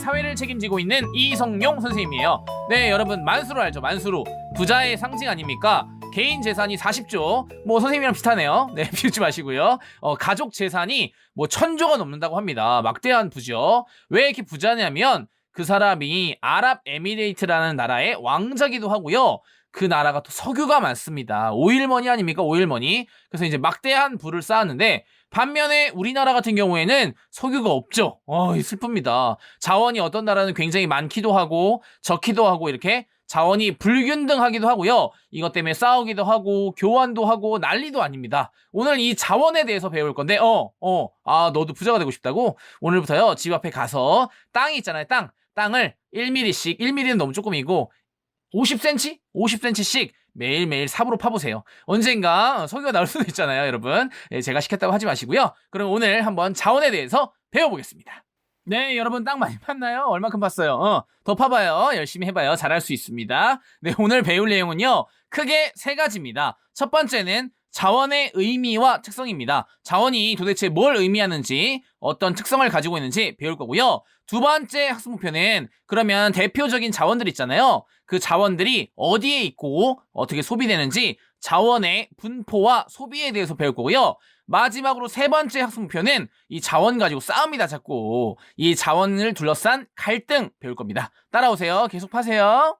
사회를 책임지고 있는 이성용 선생님이에요. 네, 여러분 만수로 알죠? 만수로. 부자의 상징 아닙니까? 개인 재산이 40조. 뭐 선생님이랑 비슷하네요. 네, 비웃지 마시고요. 가족 재산이 뭐 1000조가 넘는다고 합니다. 막대한 부죠. 왜 이렇게 부자냐면 그 사람이 아랍에미레이트라는 나라의 왕자기도 하고요. 그 나라가 또 석유가 많습니다. 오일머니 아닙니까? 오일머니. 그래서 이제 막대한 부를 쌓았는데 반면에 우리나라 같은 경우에는 석유가 없죠. 슬픕니다. 자원이 어떤 나라는 굉장히 많기도 하고 적기도 하고 이렇게 자원이 불균등하기도 하고요. 이것 때문에 싸우기도 하고 교환도 하고 난리도 아닙니다. 오늘 이 자원에 대해서 배울 건데 너도 부자가 되고 싶다고? 오늘부터요. 집 앞에 가서 땅이 있잖아요. 땅을 1mm씩 1mm는 너무 조금이고 50cm? 50cm씩 매일매일 삽으로 파보세요. 언젠가 석유가 나올 수도 있잖아요, 여러분. 제가 시켰다고 하지 마시고요. 그럼 오늘 한번 자원에 대해서 배워보겠습니다. 네, 여러분 땅 많이 팠나요? 얼마큼 팠어요? 더 파봐요. 열심히 해봐요. 잘할 수 있습니다. 네, 오늘 배울 내용은요. 크게 3가지입니다. 첫 번째는 자원의 의미와 특성입니다. 자원이 도대체 뭘 의미하는지, 어떤 특성을 가지고 있는지 배울 거고요. 두 번째 학습 목표는 그러면 대표적인 자원들 있잖아요. 그 자원들이 어디에 있고 어떻게 소비되는지 자원의 분포와 소비에 대해서 배울 거고요. 마지막으로 3번째 학습 목표는 이 자원 가지고 싸웁니다. 자꾸 이 자원을 둘러싼 갈등 배울 겁니다. 따라오세요. 계속 파세요.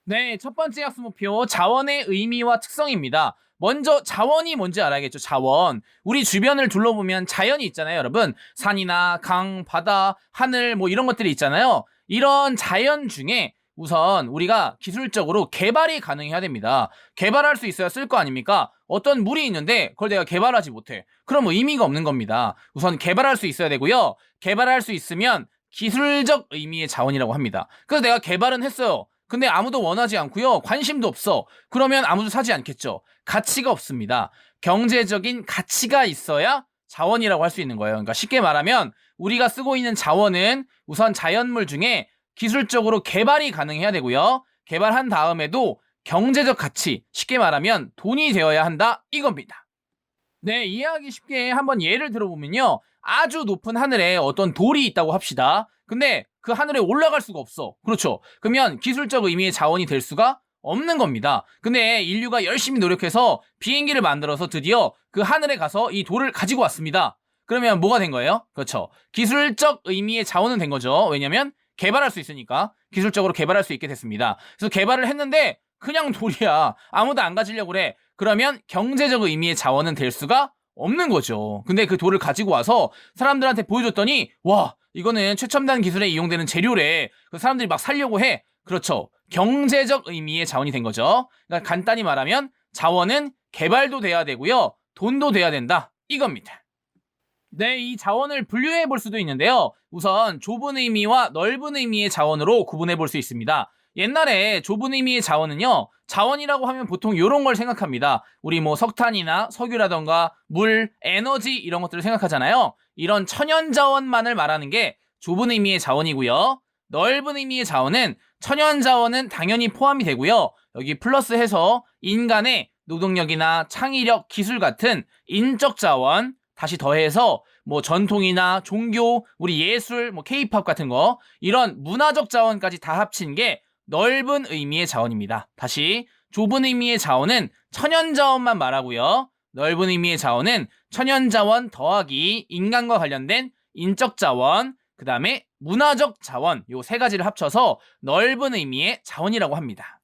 네, 첫 번째 학습 목표 자원의 의미와 특성입니다. 먼저 자원이 뭔지 알아야겠죠. 자원. 우리 주변을 둘러보면 자연이 있잖아요, 여러분. 산이나 강, 바다, 하늘 뭐 이런 것들이 있잖아요. 이런 자연 중에 우선 우리가 기술적으로 개발이 가능해야 됩니다. 개발할 수 있어야 쓸 거 아닙니까? 어떤 물이 있는데 그걸 내가 개발하지 못해. 그럼 뭐 의미가 없는 겁니다. 우선 개발할 수 있어야 되고요. 개발할 수 있으면 기술적 의미의 자원이라고 합니다. 그래서 내가 개발은 했어요. 근데 아무도 원하지 않고요. 관심도 없어. 그러면 아무도 사지 않겠죠. 가치가 없습니다. 경제적인 가치가 있어야 자원이라고 할 수 있는 거예요. 그러니까 쉽게 말하면 우리가 쓰고 있는 자원은 우선 자연물 중에 기술적으로 개발이 가능해야 되고요. 개발한 다음에도 경제적 가치, 쉽게 말하면 돈이 되어야 한다 이겁니다. 네, 이해하기 쉽게 한번 예를 들어보면요. 아주 높은 하늘에 어떤 돌이 있다고 합시다. 근데 그 하늘에 올라갈 수가 없어. 그렇죠. 그러면 기술적 의미의 자원이 될 수가 없는 겁니다. 근데 인류가 열심히 노력해서 비행기를 만들어서 드디어 그 하늘에 가서 이 돌을 가지고 왔습니다. 그러면 뭐가 된 거예요? 그렇죠. 기술적 의미의 자원은 된 거죠. 왜냐면 개발할 수 있으니까 기술적으로 개발할 수 있게 됐습니다. 그래서 개발을 했는데 그냥 돌이야. 아무도 안 가지려고 그래. 그러면 경제적 의미의 자원은 될 수가 없는 거죠. 근데 그 돌을 가지고 와서 사람들한테 보여줬더니 와, 이거는 최첨단 기술에 이용되는 재료래. 그 사람들이 막 살려고 해. 그렇죠. 경제적 의미의 자원이 된 거죠. 그러니까 간단히 말하면 자원은 개발도 돼야 되고요. 돈도 돼야 된다. 이겁니다. 네, 이 자원을 분류해 볼 수도 있는데요. 우선 좁은 의미와 넓은 의미의 자원으로 구분해 볼 수 있습니다. 옛날에 좁은 의미의 자원은요, 자원이라고 하면 보통 이런 걸 생각합니다. 우리 뭐 석탄이나 석유라던가 물, 에너지 이런 것들을 생각하잖아요. 이런 천연 자원만을 말하는 게 좁은 의미의 자원이고요. 넓은 의미의 자원은 천연 자원은 당연히 포함이 되고요. 여기 플러스해서 인간의 노동력이나 창의력, 기술 같은 인적 자원, 다시 더해서 뭐 전통이나 종교, 우리 예술, 뭐 케이팝 같은 거 이런 문화적 자원까지 다 합친 게 넓은 의미의 자원입니다. 다시 좁은 의미의 자원은 천연 자원만 말하고요. 넓은 의미의 자원은 천연 자원 더하기 인간과 관련된 인적 자원, 그 다음에 문화적 자원 요 3가지를 합쳐서 넓은 의미의 자원이라고 합니다.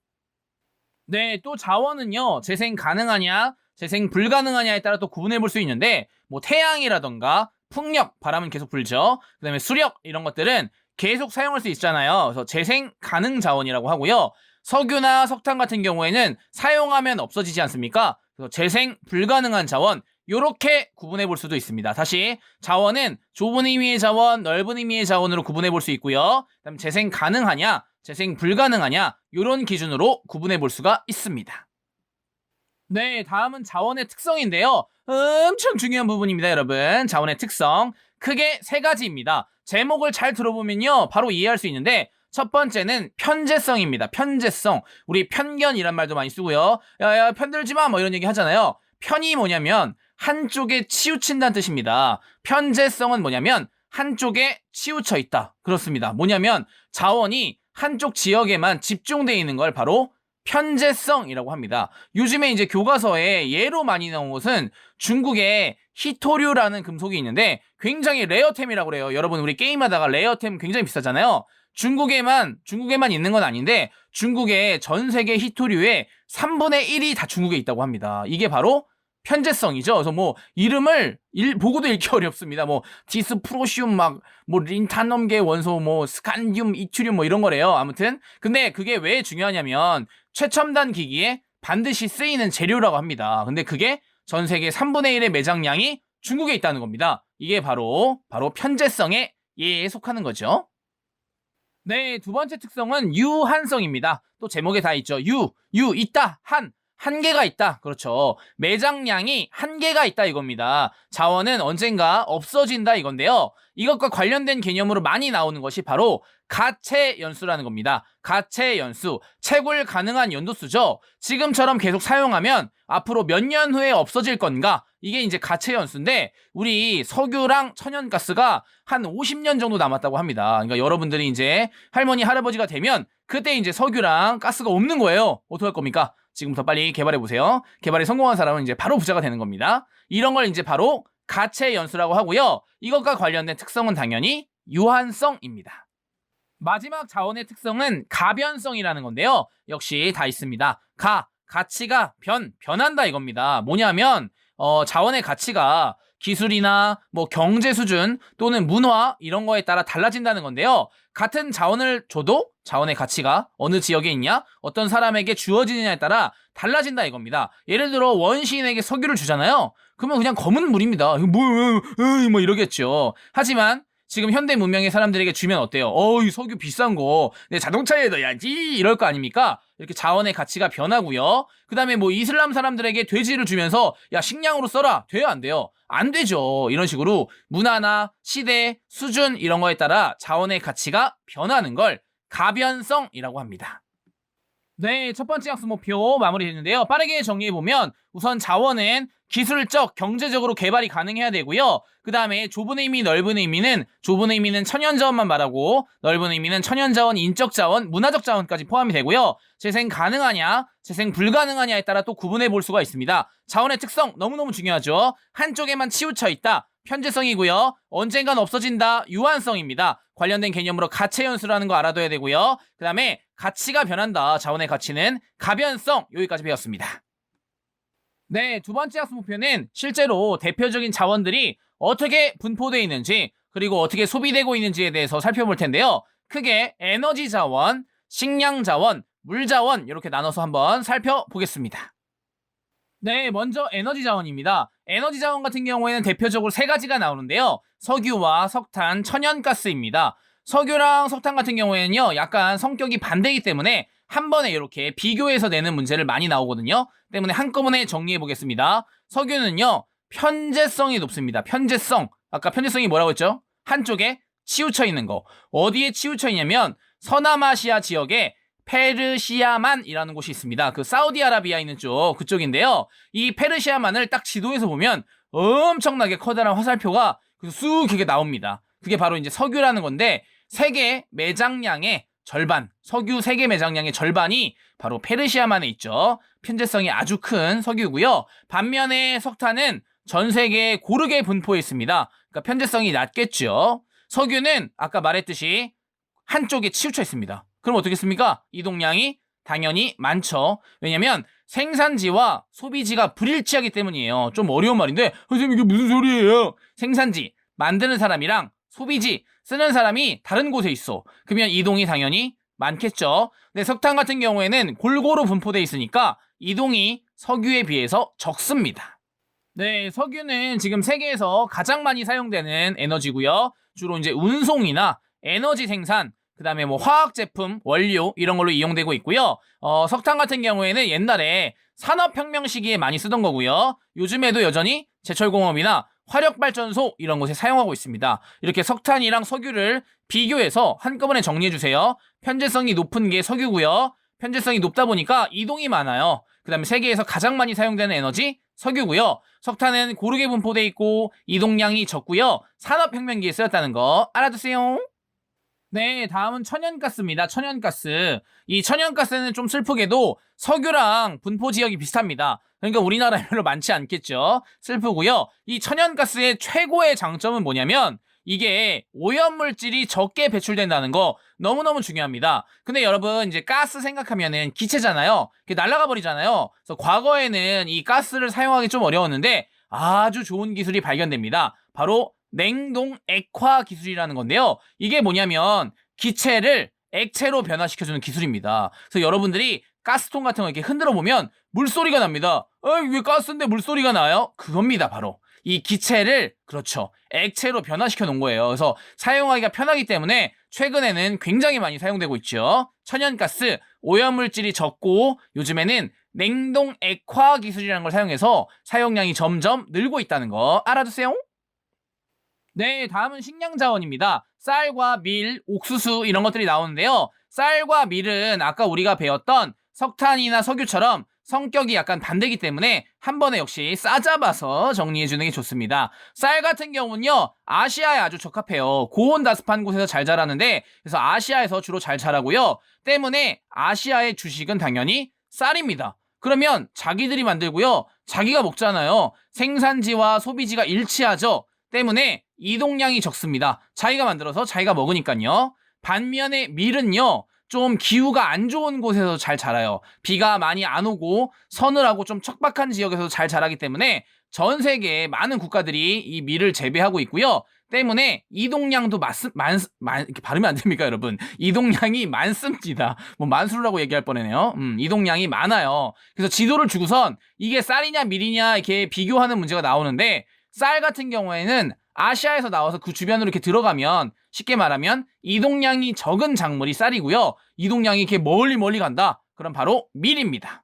네, 또 자원은요. 재생 가능하냐, 재생 불가능하냐에 따라 또 구분해 볼 수 있는데 뭐 태양이라던가 풍력, 바람은 계속 불죠. 그 다음에 수력 이런 것들은 계속 사용할 수 있잖아요. 그래서 재생 가능 자원이라고 하고요. 석유나 석탄 같은 경우에는 사용하면 없어지지 않습니까? 그래서 재생 불가능한 자원 이렇게 구분해 볼 수도 있습니다. 다시 자원은 좁은 의미의 자원, 넓은 의미의 자원으로 구분해 볼 수 있고요. 그다음 재생 가능하냐, 재생 불가능하냐 이런 기준으로 구분해 볼 수가 있습니다. 네, 다음은 자원의 특성인데요. 엄청 중요한 부분입니다, 여러분. 자원의 특성. 크게 3가지입니다. 제목을 잘 들어보면요. 바로 이해할 수 있는데 첫 번째는 편제성입니다. 편제성. 우리 편견이란 말도 많이 쓰고요. 야, 편들지 마. 뭐 이런 얘기 하잖아요. 편이 뭐냐면 한쪽에 치우친다는 뜻입니다. 편제성은 뭐냐면 한쪽에 치우쳐 있다. 그렇습니다. 뭐냐면 자원이 한쪽 지역에만 집중되어 있는 걸 바로 편재성이라고 합니다. 요즘에 이제 교과서에 예로 많이 나온 것은 중국의 히토류라는 금속이 있는데 굉장히 레어템이라고 그래요. 여러분 우리 게임하다가 레어템 굉장히 비싸잖아요. 중국에만 있는 건 아닌데 중국의 전 세계 히토류의 3분의 1이 다 중국에 있다고 합니다. 이게 바로 편재성이죠. 그래서 뭐 이름을 보고도 읽기 어렵습니다. 뭐 디스프로시움 뭐 린탄넘계 원소 뭐 스칸듐 이투륨 뭐 이런 거래요. 아무튼 근데 그게 왜 중요하냐면 최첨단 기기에 반드시 쓰이는 재료라고 합니다. 근데 그게 전 세계 3분의 1의 매장량이 중국에 있다는 겁니다. 이게 바로 편재성의 예에 속하는 거죠. 네, 두 번째 특성은 유한성입니다. 또 제목에 다 있죠. 있다, 한계가 있다. 그렇죠. 매장량이 한계가 있다 이겁니다. 자원은 언젠가 없어진다 이건데요. 이것과 관련된 개념으로 많이 나오는 것이 바로 가체 연수라는 겁니다. 가체 연수, 채굴 가능한 연도수죠. 지금처럼 계속 사용하면 앞으로 몇 년 후에 없어질 건가? 이게 이제 가체 연수인데 우리 석유랑 천연가스가 한 50년 정도 남았다고 합니다. 그러니까 여러분들이 이제 할머니, 할아버지가 되면 그때 이제 석유랑 가스가 없는 거예요. 어떻게 할 겁니까? 지금부터 빨리 개발해보세요. 개발에 성공한 사람은 이제 바로 부자가 되는 겁니다. 이런 걸 이제 바로 가체 연수라고 하고요. 이것과 관련된 특성은 당연히 유한성입니다. 마지막 자원의 특성은 가변성이라는 건데요. 역시 다 있습니다. 가치가 변한다 이겁니다. 뭐냐면 자원의 가치가 기술이나 뭐 경제 수준 또는 문화 이런 거에 따라 달라진다는 건데요. 같은 자원을 줘도 자원의 가치가 어느 지역에 있냐, 어떤 사람에게 주어지느냐에 따라 달라진다 이겁니다. 예를 들어 원시인에게 석유를 주잖아요. 그러면 그냥 검은 물입니다. 뭐 이러겠죠. 하지만 지금 현대 문명의 사람들에게 주면 어때요? 이 석유 비싼 거 내 자동차에 넣어야지 이럴 거 아닙니까? 이렇게 자원의 가치가 변하고요. 그 다음에 뭐 이슬람 사람들에게 돼지를 주면서 야 식량으로 써라. 돼요 안 돼요? 안 되죠. 이런 식으로 문화나 시대, 수준 이런 거에 따라 자원의 가치가 변하는 걸 가변성이라고 합니다. 네, 첫 번째 학습 목표 마무리됐는데요. 빠르게 정리해보면 우선 자원은 기술적, 경제적으로 개발이 가능해야 되고요. 그 다음에 좁은 의미, 넓은 의미는 좁은 의미는 천연자원만 말하고 넓은 의미는 천연자원, 인적자원, 문화적 자원까지 포함이 되고요. 재생 가능하냐, 재생 불가능하냐에 따라 또 구분해 볼 수가 있습니다. 자원의 특성 너무너무 중요하죠. 한쪽에만 치우쳐 있다. 편재성이고요. 언젠간 없어진다. 유한성입니다. 관련된 개념으로 가체 연수라는 거 알아둬야 되고요. 그 다음에 가치가 변한다. 자원의 가치는 가변성. 여기까지 배웠습니다. 네, 두 번째 학습 목표는 실제로 대표적인 자원들이 어떻게 분포되어 있는지 그리고 어떻게 소비되고 있는지에 대해서 살펴볼 텐데요. 크게 에너지 자원, 식량 자원, 물 자원 이렇게 나눠서 한번 살펴보겠습니다. 네, 먼저 에너지 자원입니다. 에너지 자원 같은 경우에는 대표적으로 세 가지가 나오는데요. 석유와 석탄, 천연가스입니다. 석유랑 석탄 같은 경우에는요, 약간 성격이 반대이기 때문에 한 번에 이렇게 비교해서 내는 문제를 많이 나오거든요. 때문에 한꺼번에 정리해 보겠습니다. 석유는요, 편재성이 높습니다. 편재성. 아까 편재성이 뭐라고 했죠? 한쪽에 치우쳐 있는 거. 어디에 치우쳐 있냐면 서남아시아 지역에 페르시아만이라는 곳이 있습니다. 그 사우디아라비아 있는 쪽 그쪽인데요. 이 페르시아만을 딱 지도에서 보면 엄청나게 커다란 화살표가 쑥 이렇게 나옵니다. 그게 바로 이제 석유라는 건데 세계 매장량의 절반, 석유 세계 매장량의 절반이 바로 페르시아만에 있죠. 편재성이 아주 큰 석유고요. 반면에 석탄은 전 세계에 고르게 분포해 있습니다. 그러니까 편재성이 낮겠죠. 석유는 아까 말했듯이 한쪽에 치우쳐 있습니다. 그럼 어떻겠습니까? 이동량이 당연히 많죠. 왜냐면 생산지와 소비지가 불일치하기 때문이에요. 좀 어려운 말인데 선생님 이게 무슨 소리예요? 생산지, 만드는 사람이랑 소비지, 쓰는 사람이 다른 곳에 있어. 그러면 이동이 당연히 많겠죠. 근데 석탄 같은 경우에는 골고루 분포되어 있으니까 이동이 석유에 비해서 적습니다. 네, 석유는 지금 세계에서 가장 많이 사용되는 에너지고요. 주로 이제 운송이나 에너지 생산, 그 다음에 뭐 화학 제품, 원료 이런 걸로 이용되고 있고요. 석탄 같은 경우에는 옛날에 산업혁명 시기에 많이 쓰던 거고요. 요즘에도 여전히 제철공업이나 화력발전소 이런 곳에 사용하고 있습니다. 이렇게 석탄이랑 석유를 비교해서 한꺼번에 정리해주세요. 편재성이 높은 게 석유고요. 편재성이 높다 보니까 이동이 많아요. 그다음에 세계에서 가장 많이 사용되는 에너지 석유고요. 석탄은 고르게 분포돼 있고 이동량이 적고요. 산업혁명기에 쓰였다는 거 알아두세요. 네, 다음은 천연가스입니다. 천연가스. 이 천연가스는 좀 슬프게도 석유랑 분포 지역이 비슷합니다. 그러니까 우리나라에 별로 많지 않겠죠. 슬프고요. 이 천연가스의 최고의 장점은 뭐냐면 이게 오염물질이 적게 배출된다는 거 너무너무 중요합니다. 근데 여러분 이제 가스 생각하면은 기체잖아요. 날아가 버리잖아요. 그래서 과거에는 이 가스를 사용하기 좀 어려웠는데 아주 좋은 기술이 발견됩니다. 바로 냉동 액화 기술이라는 건데요. 이게 뭐냐면 기체를 액체로 변화시켜주는 기술입니다. 그래서 여러분들이 가스통 같은 거 이렇게 흔들어 보면 물소리가 납니다. 왜 가스인데 물소리가 나요? 그겁니다, 바로. 이 기체를 그렇죠. 액체로 변화시켜 놓은 거예요. 그래서 사용하기가 편하기 때문에 최근에는 굉장히 많이 사용되고 있죠. 천연가스, 오염물질이 적고 요즘에는 냉동 액화 기술이라는 걸 사용해서 사용량이 점점 늘고 있다는 거 알아두세요. 네, 다음은 식량자원입니다. 쌀과 밀, 옥수수 이런 것들이 나오는데요. 쌀과 밀은 아까 우리가 배웠던 석탄이나 석유처럼 성격이 약간 반대이기 때문에 한 번에 역시 싸잡아서 정리해주는 게 좋습니다. 쌀 같은 경우는요, 아시아에 아주 적합해요. 고온다습한 곳에서 잘 자라는데, 그래서 아시아에서 주로 잘 자라고요. 때문에 아시아의 주식은 당연히 쌀입니다. 그러면 자기들이 만들고요, 자기가 먹잖아요. 생산지와 소비지가 일치하죠. 때문에 이동량이 적습니다. 자기가 만들어서 자기가 먹으니까요. 반면에 밀은요, 좀 기후가 안 좋은 곳에서 잘 자라요. 비가 많이 안 오고 서늘하고 좀 척박한 지역에서 잘 자라기 때문에 전 세계의 많은 국가들이 이 밀을 재배하고 있고요. 때문에 이동량도 이렇게 발음이 안 됩니까, 여러분? 이동량이 많습니다. 뭐 만수르라고 얘기할 뻔했네요. 이동량이 많아요. 그래서 지도를 주고선 이게 쌀이냐 밀이냐 이렇게 비교하는 문제가 나오는데 쌀 같은 경우에는 아시아에서 나와서 그 주변으로 이렇게 들어가면 쉽게 말하면 이동량이 적은 작물이 쌀이고요. 이동량이 이렇게 멀리 간다. 그럼 바로 밀입니다.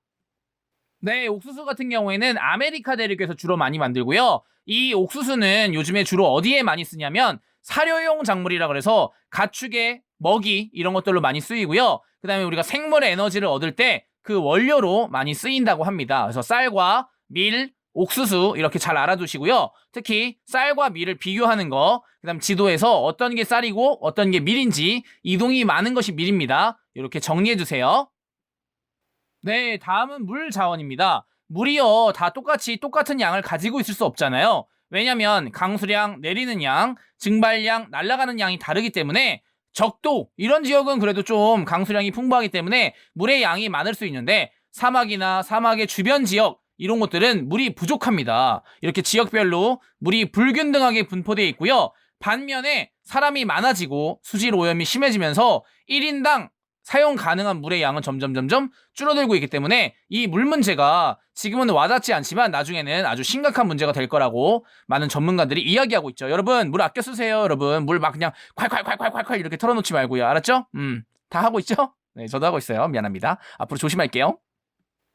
네, 옥수수 같은 경우에는 아메리카 대륙에서 주로 많이 만들고요. 이 옥수수는 요즘에 주로 어디에 많이 쓰냐면 사료용 작물이라 그래서 가축의 먹이 이런 것들로 많이 쓰이고요. 그 다음에 우리가 생물의 에너지를 얻을 때 그 원료로 많이 쓰인다고 합니다. 그래서 쌀과 밀, 옥수수 이렇게 잘 알아두시고요. 특히 쌀과 밀을 비교하는 거, 그다음 지도에서 어떤 게 쌀이고 어떤 게 밀인지 이동이 많은 것이 밀입니다. 이렇게 정리해 주세요. 네, 다음은 물 자원입니다. 물이요, 다 똑같은 양을 가지고 있을 수 없잖아요. 왜냐면 강수량, 내리는 양, 증발량, 날아가는 양이 다르기 때문에 적도 이런 지역은 그래도 좀 강수량이 풍부하기 때문에 물의 양이 많을 수 있는데 사막이나 사막의 주변 지역 이런 것들은 물이 부족합니다. 이렇게 지역별로 물이 불균등하게 분포되어 있고요. 반면에 사람이 많아지고 수질 오염이 심해지면서 1인당 사용 가능한 물의 양은 점점 줄어들고 있기 때문에 이 물 문제가 지금은 와닿지 않지만 나중에는 아주 심각한 문제가 될 거라고 많은 전문가들이 이야기하고 있죠. 여러분 물 아껴 쓰세요. 여러분 물 막 그냥 콸콸콸콸콸 이렇게 털어놓지 말고요. 알았죠? 다 하고 있죠? 네, 저도 하고 있어요. 미안합니다. 앞으로 조심할게요.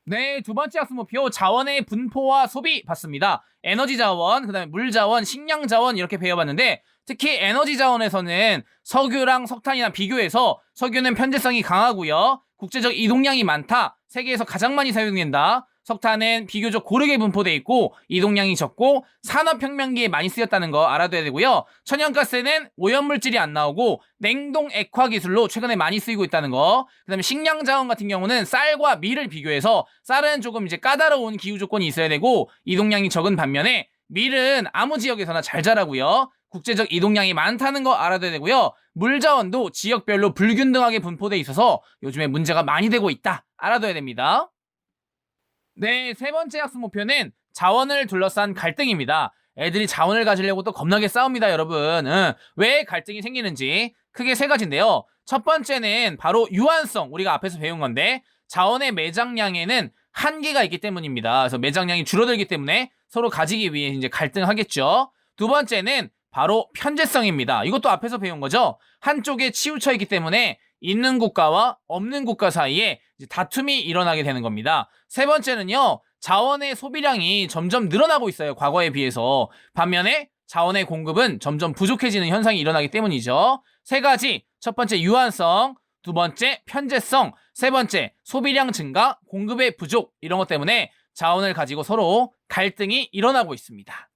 네, 두 번째 학습 목표 자원의 분포와 소비 봤습니다. 에너지 자원, 그다음에 물 자원, 식량 자원 이렇게 배워봤는데 특히 에너지 자원에서는 석유랑 석탄이나 비교해서 석유는 편재성이 강하고요. 국제적 이동량이 많다. 세계에서 가장 많이 사용된다. 석탄은 비교적 고르게 분포돼 있고 이동량이 적고 산업혁명기에 많이 쓰였다는 거 알아둬야 되고요. 천연가스는 오염물질이 안 나오고 냉동 액화 기술로 최근에 많이 쓰이고 있다는 거. 그다음에 식량자원 같은 경우는 쌀과 밀을 비교해서 쌀은 조금 이제 까다로운 기후 조건이 있어야 되고 이동량이 적은 반면에 밀은 아무 지역에서나 잘 자라고요. 국제적 이동량이 많다는 거 알아둬야 되고요. 물 자원도 지역별로 불균등하게 분포돼 있어서 요즘에 문제가 많이 되고 있다. 알아둬야 됩니다. 네, 세 번째 학습 목표는 자원을 둘러싼 갈등입니다. 애들이 자원을 가지려고 또 겁나게 싸웁니다, 여러분. 왜 갈등이 생기는지 크게 세 가지인데요. 첫 번째는 바로 유한성, 우리가 앞에서 배운 건데 자원의 매장량에는 한계가 있기 때문입니다. 그래서 매장량이 줄어들기 때문에 서로 가지기 위해 이제 갈등하겠죠. 두 번째는 바로 편재성입니다. 이것도 앞에서 배운 거죠. 한쪽에 치우쳐 있기 때문에 있는 국가와 없는 국가 사이에 이제 다툼이 일어나게 되는 겁니다. 세 번째는요, 자원의 소비량이 점점 늘어나고 있어요. 과거에 비해서. 반면에 자원의 공급은 점점 부족해지는 현상이 일어나기 때문이죠. 세 가지. 첫 번째 유한성, 두 번째 편재성, 세 번째, 소비량 증가, 공급의 부족 이런 것 때문에 자원을 가지고 서로 갈등이 일어나고 있습니다.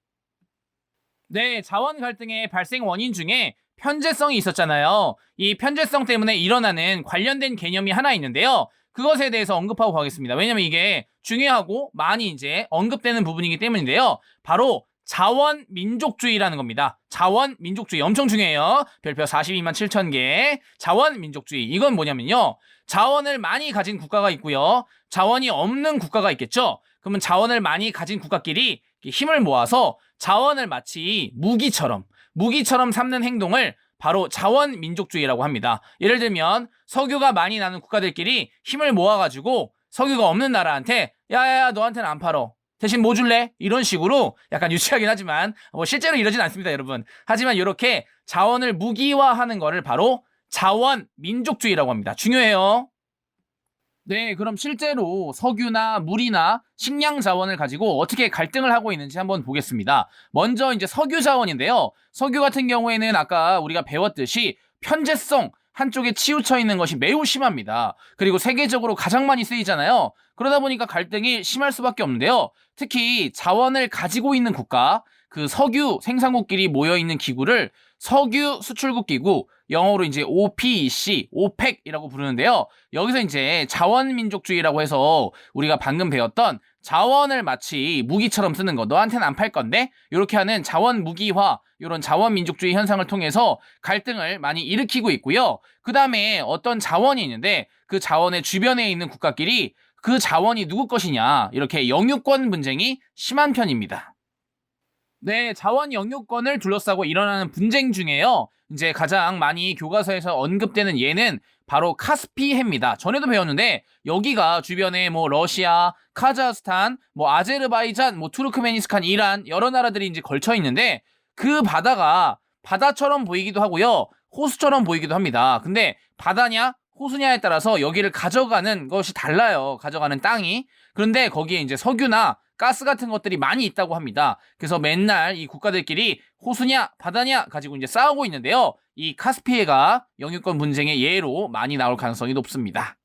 네, 자원 갈등의 발생 원인 중에 편제성이 있었잖아요. 이 편제성 때문에 일어나는 관련된 개념이 하나 있는데요. 그것에 대해서 언급하고 가겠습니다. 왜냐면 이게 중요하고 많이 이제 언급되는 부분이기 때문인데요. 바로 자원 민족주의라는 겁니다. 자원 민족주의 엄청 중요해요. 별표 42만 7천 개. 자원 민족주의. 이건 뭐냐면요. 자원을 많이 가진 국가가 있고요. 자원이 없는 국가가 있겠죠. 그러면 자원을 많이 가진 국가끼리 힘을 모아서 자원을 마치 무기처럼 삼는 행동을 바로 자원 민족주의라고 합니다. 예를 들면 석유가 많이 나는 국가들끼리 힘을 모아가지고 석유가 없는 나라한테 야야야 너한테는 안 팔어. 대신 뭐 줄래? 이런 식으로 약간 유치하긴 하지만 실제로 이러진 않습니다, 여러분. 하지만 이렇게 자원을 무기화하는 거를 바로 자원 민족주의라고 합니다. 중요해요. 네, 그럼 실제로 석유나 물이나 식량 자원을 가지고 어떻게 갈등을 하고 있는지 한번 보겠습니다. 먼저 이제 석유 자원인데요. 석유 같은 경우에는 아까 우리가 배웠듯이 편제성 한쪽에 치우쳐 있는 것이 매우 심합니다. 그리고 세계적으로 가장 많이 쓰이잖아요. 그러다 보니까 갈등이 심할 수밖에 없는데요. 특히 자원을 가지고 있는 국가, 그 석유 생산국끼리 모여 있는 기구를 석유 수출국 기구, 영어로 이제 OPEC, OPEC이라고 부르는데요. 여기서 이제 자원민족주의라고 해서 우리가 방금 배웠던 자원을 마치 무기처럼 쓰는 거, 너한테는 안 팔 건데? 이렇게 하는 자원 무기화, 이런 자원민족주의 현상을 통해서 갈등을 많이 일으키고 있고요. 그 다음에 어떤 자원이 있는데 그 자원의 주변에 있는 국가끼리 그 자원이 누구 것이냐, 이렇게 영유권 분쟁이 심한 편입니다. 네, 자원 영유권을 둘러싸고 일어나는 분쟁 중에요. 이제 가장 많이 교과서에서 언급되는 예는 바로 카스피해입니다. 전에도 배웠는데 여기가 주변에 뭐 러시아, 카자흐스탄, 뭐 아제르바이잔, 뭐 투르크메니스탄, 이란 여러 나라들이 이제 걸쳐 있는데 그 바다가 바다처럼 보이기도 하고요. 호수처럼 보이기도 합니다. 근데 바다냐 호수냐에 따라서 여기를 가져가는 것이 달라요. 가져가는 땅이. 그런데 거기에 이제 석유나 가스 같은 것들이 많이 있다고 합니다. 그래서 맨날 이 국가들끼리 호수냐 바다냐 가지고 이제 싸우고 있는데요. 이 카스피해가 영유권 분쟁의 예로 많이 나올 가능성이 높습니다.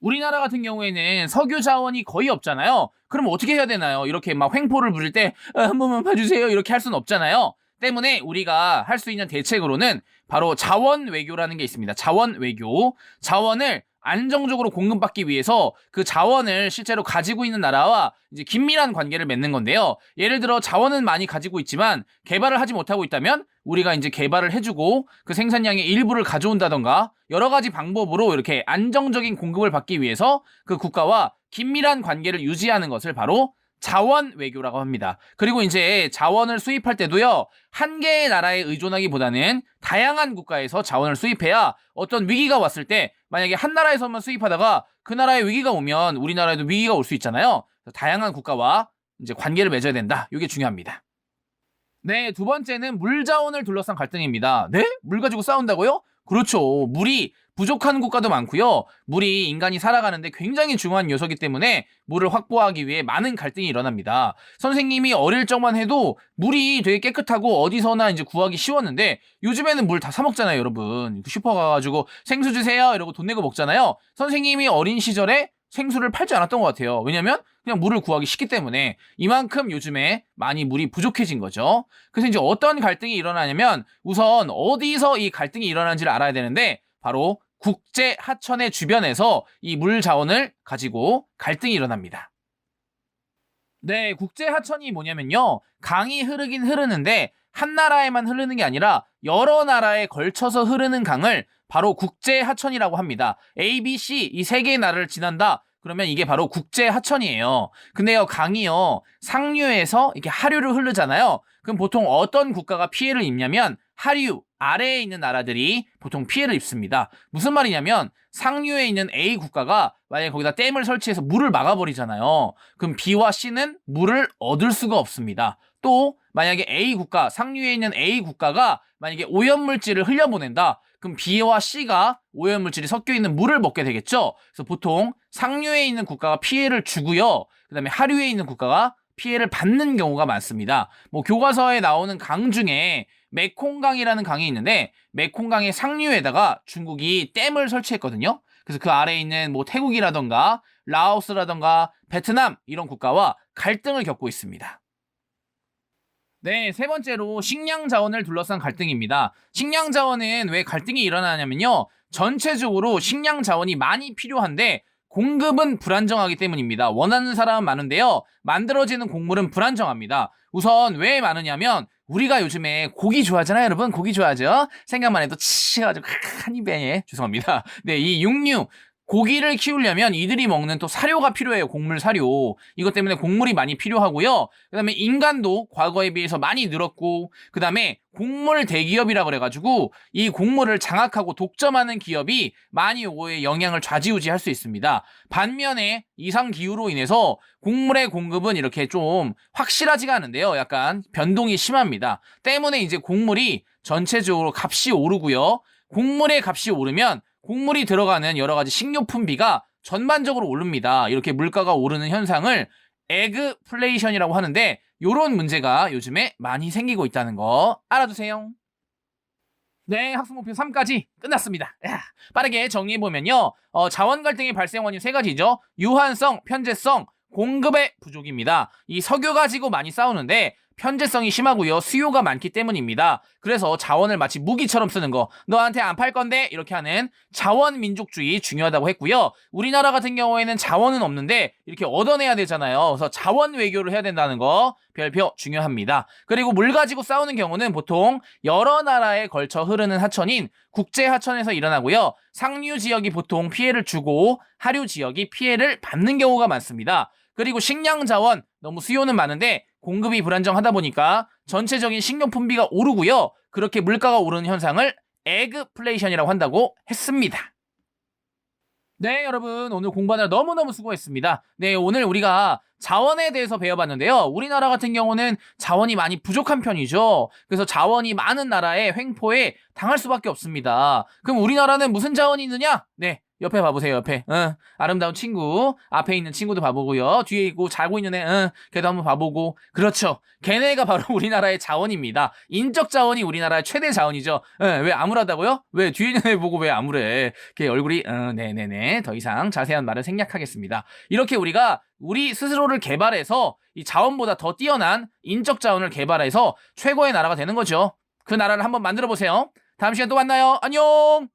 우리나라 같은 경우에는 석유 자원이 거의 없잖아요. 그럼 어떻게 해야 되나요? 이렇게 막 횡포를 부릴 때 한 번만 봐주세요 이렇게 할 수는 없잖아요. 때문에 우리가 할 수 있는 대책으로는 바로 자원 외교라는 게 있습니다. 자원 외교. 자원을 안정적으로 공급받기 위해서 그 자원을 실제로 가지고 있는 나라와 이제 긴밀한 관계를 맺는 건데요. 예를 들어 자원은 많이 가지고 있지만 개발을 하지 못하고 있다면 우리가 이제 개발을 해주고 그 생산량의 일부를 가져온다던가 여러 가지 방법으로 이렇게 안정적인 공급을 받기 위해서 그 국가와 긴밀한 관계를 유지하는 것을 바로 자원 외교라고 합니다. 그리고 이제 자원을 수입할 때도요, 한 개의 나라에 의존하기보다는 다양한 국가에서 자원을 수입해야 어떤 위기가 왔을 때 만약에 한 나라에서만 수입하다가 그 나라에 위기가 오면 우리나라에도 위기가 올 수 있잖아요. 다양한 국가와 이제 관계를 맺어야 된다. 이게 중요합니다. 네, 두 번째는 물 자원을 둘러싼 갈등입니다. 네? 물 가지고 싸운다고요? 그렇죠. 물이 부족한 국가도 많고요. 물이 인간이 살아가는데 굉장히 중요한 요소이기 때문에 물을 확보하기 위해 많은 갈등이 일어납니다. 선생님이 어릴 적만 해도 물이 되게 깨끗하고 어디서나 이제 구하기 쉬웠는데 요즘에는 물 다 사 먹잖아요, 여러분. 슈퍼 가가지고 생수 주세요 이러고 돈 내고 먹잖아요. 선생님이 어린 시절에 생수를 팔지 않았던 것 같아요. 왜냐면 그냥 물을 구하기 쉽기 때문에 이만큼 요즘에 많이 물이 부족해진 거죠. 그래서 이제 어떤 갈등이 일어나냐면 우선 어디서 이 갈등이 일어나는지를 알아야 되는데 바로 국제 하천의 주변에서 이 물 자원을 가지고 갈등이 일어납니다. 네, 국제 하천이 뭐냐면요. 강이 흐르긴 흐르는데 한 나라에만 흐르는 게 아니라 여러 나라에 걸쳐서 흐르는 강을 바로 국제 하천이라고 합니다. A, B, C 이 세 개의 나라를 지난다. 그러면 이게 바로 국제 하천이에요. 근데요, 강이요, 상류에서 이렇게 하류로 흐르잖아요. 그럼 보통 어떤 국가가 피해를 입냐면 하류, 아래에 있는 나라들이 보통 피해를 입습니다. 무슨 말이냐면 상류에 있는 A 국가가 만약에 거기다 댐을 설치해서 물을 막아버리잖아요. 그럼 B와 C는 물을 얻을 수가 없습니다. 또 만약에 A 국가, 상류에 있는 A 국가가 만약에 오염물질을 흘려보낸다. 그럼 B와 C가 오염물질이 섞여있는 물을 먹게 되겠죠. 그래서 보통 상류에 있는 국가가 피해를 주고요. 그 다음에 하류에 있는 국가가 피해를 받는 경우가 많습니다. 뭐 교과서에 나오는 강 중에 메콩강이라는 강이 있는데 메콩강의 상류에다가 중국이 댐을 설치했거든요. 그래서 그 아래에 있는 뭐 태국이라던가 라오스라던가 베트남 이런 국가와 갈등을 겪고 있습니다. 네, 세 번째로 식량 자원을 둘러싼 갈등입니다. 식량 자원은 왜 갈등이 일어나냐면요. 전체적으로 식량 자원이 많이 필요한데 공급은 불안정하기 때문입니다. 원하는 사람은 많은데요. 만들어지는 곡물은 불안정합니다. 우선 왜 많으냐면 우리가 요즘에 고기 좋아하잖아요, 여러분. 고기 좋아하죠? 생각만 해도 치가지고 한 입에 죄송합니다. 네, 이 육류 고기를 키우려면 이들이 먹는 또 사료가 필요해요. 곡물 사료. 이것 때문에 곡물이 많이 필요하고요. 그다음에 인간도 과거에 비해서 많이 늘었고, 그다음에 곡물 대기업이라 그래가지고 이 곡물을 장악하고 독점하는 기업이 많이 요거에 영향을 좌지우지할 수 있습니다. 반면에 이상 기후로 인해서 곡물의 공급은 이렇게 좀 확실하지가 않은데요. 약간 변동이 심합니다. 때문에 이제 곡물이 전체적으로 값이 오르고요. 곡물의 값이 오르면 곡물이 들어가는 여러 가지 식료품비가 전반적으로 오릅니다. 이렇게 물가가 오르는 현상을 에그플레이션이라고 하는데 이런 문제가 요즘에 많이 생기고 있다는 거 알아두세요. 네, 학습 목표 3까지 끝났습니다. 빠르게 정리해보면요. 자원 갈등의 발생 원인 세 가지죠. 유한성, 편제성, 공급의 부족입니다. 이 석유 가지고 많이 싸우는데 편제성이 심하고요. 수요가 많기 때문입니다. 그래서 자원을 마치 무기처럼 쓰는 거. 너한테 안 팔 건데 이렇게 하는 자원 민족주의 중요하다고 했고요. 우리나라 같은 경우에는 자원은 없는데 이렇게 얻어내야 되잖아요. 그래서 자원 외교를 해야 된다는 거 별표 중요합니다. 그리고 물 가지고 싸우는 경우는 보통 여러 나라에 걸쳐 흐르는 하천인 국제 하천에서 일어나고요. 상류 지역이 보통 피해를 주고 하류 지역이 피해를 받는 경우가 많습니다. 그리고 식량 자원 너무 수요는 많은데 공급이 불안정하다 보니까 전체적인 식료품비가 오르고요. 그렇게 물가가 오르는 현상을 에그플레이션이라고 한다고 했습니다. 네, 여러분 오늘 공부하느라 너무너무 수고했습니다. 네, 오늘 우리가 자원에 대해서 배워봤는데요. 우리나라 같은 경우는 자원이 많이 부족한 편이죠. 그래서 자원이 많은 나라의 횡포에 당할 수밖에 없습니다. 그럼 우리나라는 무슨 자원이 있느냐? 네, 옆에 봐보세요. 옆에 아름다운 친구 앞에 있는 친구도 봐보고요. 뒤에 있고 자고 있는 애 걔도 한번 봐보고. 그렇죠, 걔네가 바로 우리나라의 자원입니다. 인적 자원이 우리나라의 최대 자원이죠. 왜 암울하다고요? 왜 뒤에 있는 애 보고 왜 암울해? 걔 얼굴이 네네네. 더 이상 자세한 말을 생략하겠습니다. 이렇게 우리가 우리 스스로를 개발해서 이 자원보다 더 뛰어난 인적 자원을 개발해서 최고의 나라가 되는 거죠. 그 나라를 한번 만들어 보세요. 다음 시간에 또 만나요. 안녕.